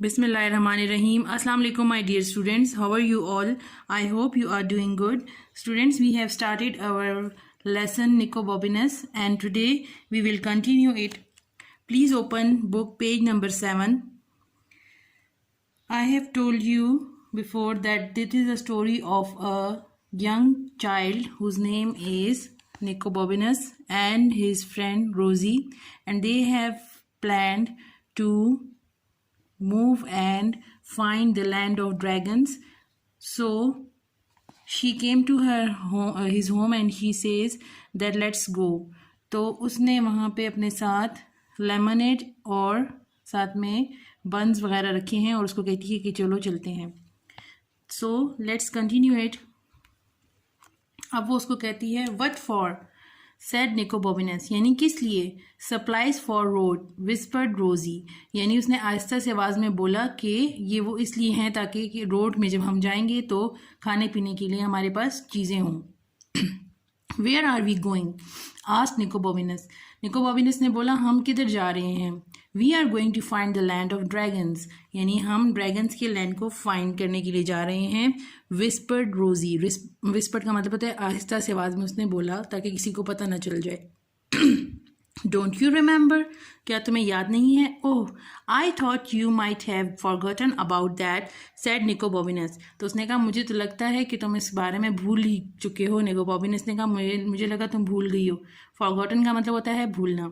Bismillahirrahmanirrahim. Assalamu alaikum, my dear students. How are you all? I hope you are doing good. Students, we have started our lesson Nicobobinus and today we will continue it. Please open book page number 7. I have told you before that this is a story of a young child whose name is Nicobobinus and his friend Rosie, and they have planned to move and find the land of dragons. So she came to his home and she says that let's go. तो उसने वहाँ पे अपने साथ lemonade और साथ में बंस वगैरह रखे हैं और उसको कहती है कि चलो चलते हैं. So let's continue it. अब वो उसको कहती है व्हाट फॉर सेड निकोबोबिनस, यानी किस लिए. सप्लाइज फॉर रोड विस्पर्ड रोजी, यानी उसने आहिस्ता से आवाज़ में बोला कि ये वो इसलिए हैं ताकि कि रोड में जब हम जाएंगे तो खाने पीने के लिए हमारे पास चीज़ें हों. Where are we going asked Nicobobinus. Nicobobinus ने बोला हम किधर जा रहे हैं. We are going to find the land of dragons, यानी हम ड्रैगन्स के लैंड को फाइंड करने के लिए जा रहे हैं. विस्पर्ड रोजी, विस्पर्ड का मतलब होता है आहिस्ता से आवाज़ में उसने बोला ताकि किसी को पता ना चल जाए. डोंट यू रिमेंबर, क्या तुम्हें याद नहीं है. Oh I thought you might have forgotten about that said Nicobobinus. तो उसने कहा मुझे तो लगता है कि तुम इस बारे में भूल ही चुके हो. निकोबोबिनस ने कहा मुझे लगा तुम भूल गई हो. फॉरगॉटन का मतलब होता है भूलना.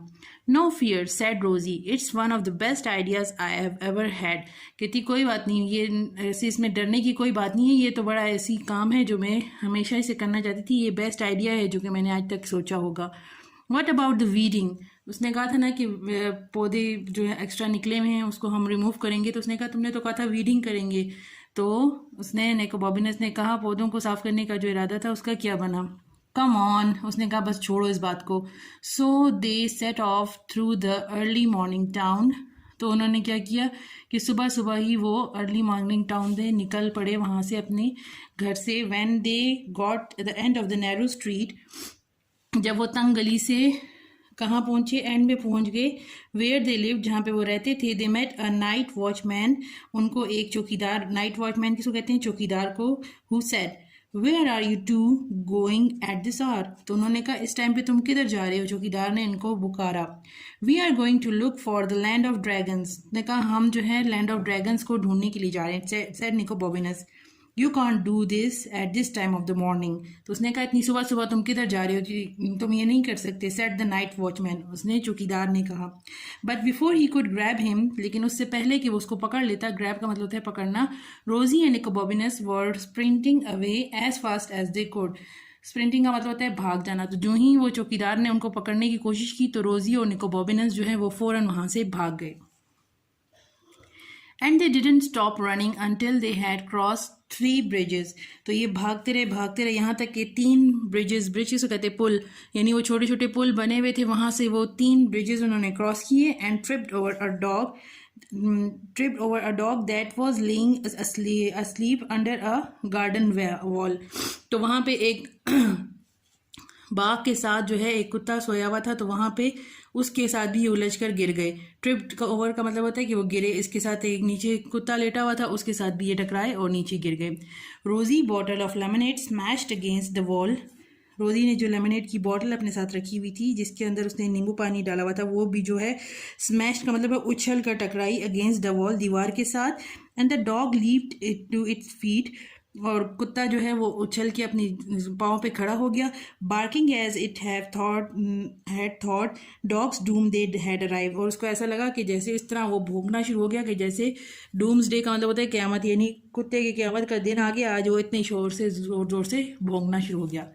नो फियर सेड रोजी, it's one of the best ideas I have ever had. कहती कोई बात नहीं, ये ऐसे इसमें डरने की कोई बात नहीं है, ये तो बड़ा ऐसी काम है जो मैं हमेशा इसे करना चाहती थी. ये बेस्ट आइडिया है जो कि मैंने आज तक सोचा होगा. व्हाट अबाउट द वीडिंग, उसने कहा था ना कि पौधे जो है एक्स्ट्रा निकले हुए हैं उसको हम रिमूव करेंगे. तो उसने कहा तुमने तो कहा था वीडिंग करेंगे. तो उसने निकोबोबिनस ने कहा पौधों को साफ करने का जो इरादा था उसका क्या बना. कम ऑन, उसने कहा बस छोड़ो इस बात को. So they set off through the early morning town. तो उन्होंने क्या किया कि सुबह सुबह ही वो अर्ली मॉर्निंग टाउन से निकल पड़े वहाँ से अपने घर से. When they got the end of the narrow street, जब वो तंग गली से कहाँ पहुँचे, एंड में पहुँच गए. वेयर दे लिव, जहाँ पे वो रहते थे. They met a night watchman, उनको एक चौकीदार, नाइट वॉचमैन किसको कहते हैं, चौकीदार को. Who said where are you two going at this hour. तो उन्होंने कहा इस टाइम पे तुम किधर जा रहे हो. चौकीदार ने इनको पुकारा. We are going to look for the land of dragons, ने कहा हम जो है लैंड ऑफ ड्रैगन्स को ढूंढने के लिए जा रहे हैं. Said Nicobobinus. You can't do this at this time of the morning. तो उसने कहा इतनी सुबह सुबह तुम किधर जा रहे हो, तुम ये नहीं कर सकते. सेट द नाइट वॉचमैन, उसने चौकीदार ने कहा. But before he could grab him, लेकिन उससे पहले कि वो उसको पकड़ लेता, ग्रैब का मतलब होता है पकड़ना. Rosie and Nicobobinus were sprinting away as fast as they could. Sprinting का मतलब होता है भाग जाना. तो जो ही वो चौकीदार ने उनको पकड़ने की कोशिश की तो रोजी और निकोबोबिनस जो है वो फौरन वहाँ से भाग गए. And they didn't stop running until they had cross 3 bridges. तो ये भागते रहे यहाँ तक कि 3 ब्रिजेस को कहते हैं पुल, यानी वो छोटे छोटे पुल बने हुए थे, वहाँ से वो 3 ब्रिजेस उन्होंने क्रॉस किए. And tripped over a dog that was laying asleep under a garden wall. तो वहाँ पे एक बाघ के साथ जो है एक कुत्ता सोया हुआ था, तो वहाँ पे उसके साथ भी ये उलझ कर गिर गए. ट्रिप्ड का ओवर का मतलब होता है कि वो गिरे. इसके साथ एक नीचे कुत्ता लेटा हुआ था, उसके साथ भी ये टकराए और नीचे गिर गए. रोजी bottle of lemonade smashed against the wall. रोजी ने जो लेमनेड की बॉटल अपने साथ रखी हुई थी जिसके अंदर उसने नींबू पानी डाला हुआ था, वो भी जो है स्मैश का मतलब है उछल कर टकराई अगेंस्ट द वॉल, दीवार के साथ. And the dog leaped to its feet, और कुत्ता जो है वो उछल के अपनी पाँव पे खड़ा हो गया. Barking as it had thought dogs doom they had arrive. और उसको ऐसा लगा कि जैसे इस तरह वो भौंकना शुरू हो गया कि जैसे डूम्स डे का मतलब होता है क़यामत, यानी कुत्ते की क़यामत का दिन आ गया. आज वो इतने जोर से भौंकना शुरू हो गया.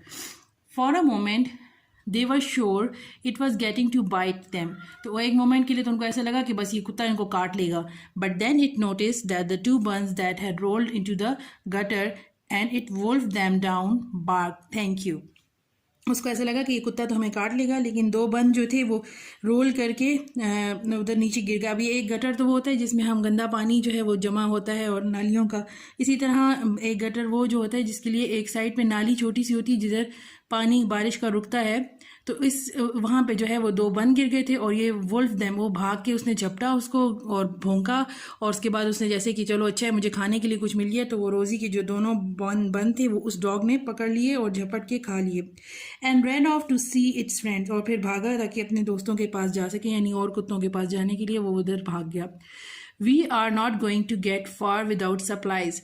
For a moment they were sure it was getting to bite them. तो एक मोमेंट के लिए तो उनको ऐसा लगा कि बस ये कुत्ता इनको काट लेगा. But then it notice that the 2 buns that had rolled into the gutter and it वोल्व them down bark thank you. उसको ऐसा लगा कि ये कुत्ता तो हमें काट लेगा, लेकिन 2 बन जो थे वो रोल करके उधर नीचे गिर गया. अभी एक गटर तो वो होता है जिसमें हम गंदा पानी जो है वो जमा होता है और नालियों का, इसी तरह एक गटर वो जो होता है जिसके लिए एक साइड पे नाली छोटी सी होती है जिधर पानी बारिश का रुकता है तो इस वहाँ पे जो है वो 2 बन गिर गए थे और ये वुल्फ देम वो भाग के उसने झपटा उसको और भौंका और उसके बाद उसने जैसे कि चलो अच्छा है मुझे खाने के लिए कुछ मिल गया तो वो रोज़ी के जो दोनों बन थे वो उस डॉग ने पकड़ लिए और झपट के खा लिए and ran off to see its friends और फिर भागा ताकि अपने दोस्तों के पास जा सके यानी और कुत्तों के पास जाने के लिए वो उधर भाग गया। We are not going to get far without supplies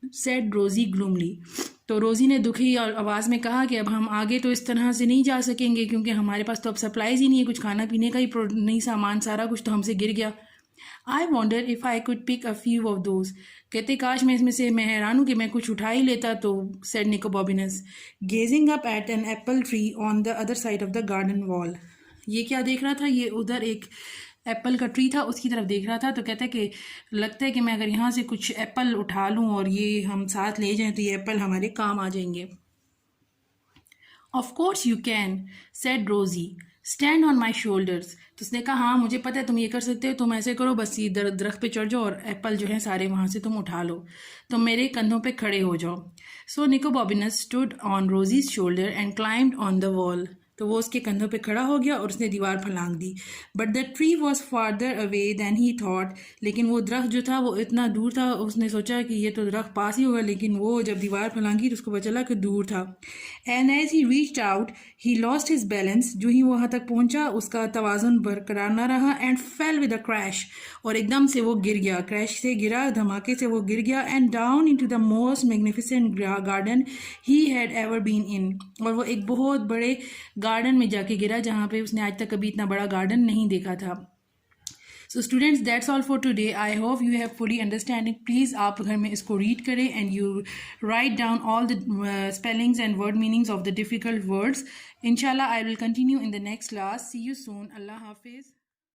said Rosie gloomily. तो रोजी ने दुखी आवाज़ में कहा कि अब हम आगे तो इस तरह से नहीं जा सकेंगे क्योंकि हमारे पास तो अब सप्लाईज ही नहीं है, कुछ खाना पीने का ही नहीं सामान, सारा कुछ तो हमसे गिर गया। I wonder if I could pick a few of those. कहते काश मैं हैरान हूँ कि मैं कुछ उठा ही लेता तो, said Nicobobinus gazing up at an apple tree on the other side of the garden wall. ये क्या देख रहा था, ये उधर एक एप्पल का ट्री था उसकी तरफ देख रहा था। तो कहता है कि लगता है कि मैं अगर यहाँ से कुछ एप्पल उठा लूँ और ये हम साथ ले जाएं तो ये एप्पल हमारे काम आ जाएंगे। Of course you can, said रोजी, स्टैंड ऑन माई शोल्डर्स। तो उसने कहा हाँ मुझे पता है तुम ये कर सकते हो, तुम ऐसे करो बस ये दरख्त पे चढ़ जाओ और एप्पल जो है सारे वहाँ से तुम उठा लो, तुम मेरे कंधों पे खड़े हो जाओ। So Nicobobinus stood on Rosie's shoulder and climbed on the wall. तो वो उसके कंधों पे खड़ा हो गया और उसने दीवार फलांग दी। But the tree was farther away than he thought, लेकिन वो दरख्त जो था वो इतना दूर था, उसने सोचा कि ये तो दरख्त पास ही होगा, लेकिन वो जब दीवार फलांगी तो उसको पता चला कि दूर था। And as he reached out he lost his balance, जो ही वहाँ तक पहुँचा उसका तवाज़ुन बरकरार ना रहा and fail with a crash, और एकदम से वो गिर गया, क्रैश से गिरा, धमाके से वो गिर गया। And down into the most magnificent garden he had ever been in, और वो एक बहुत बड़े गार्डन में जाके गिरा जहाँ पे उसने आज तक कभी इतना बड़ा गार्डन नहीं देखा था। So students that's all for today. I hope you have fully understanding. Please आप घर में इसको रीड करें and you write down all the spellings and word meanings of the difficult words. इंशाल्लाह I will continue in the next class. See you soon. अल्लाह हाफिज़।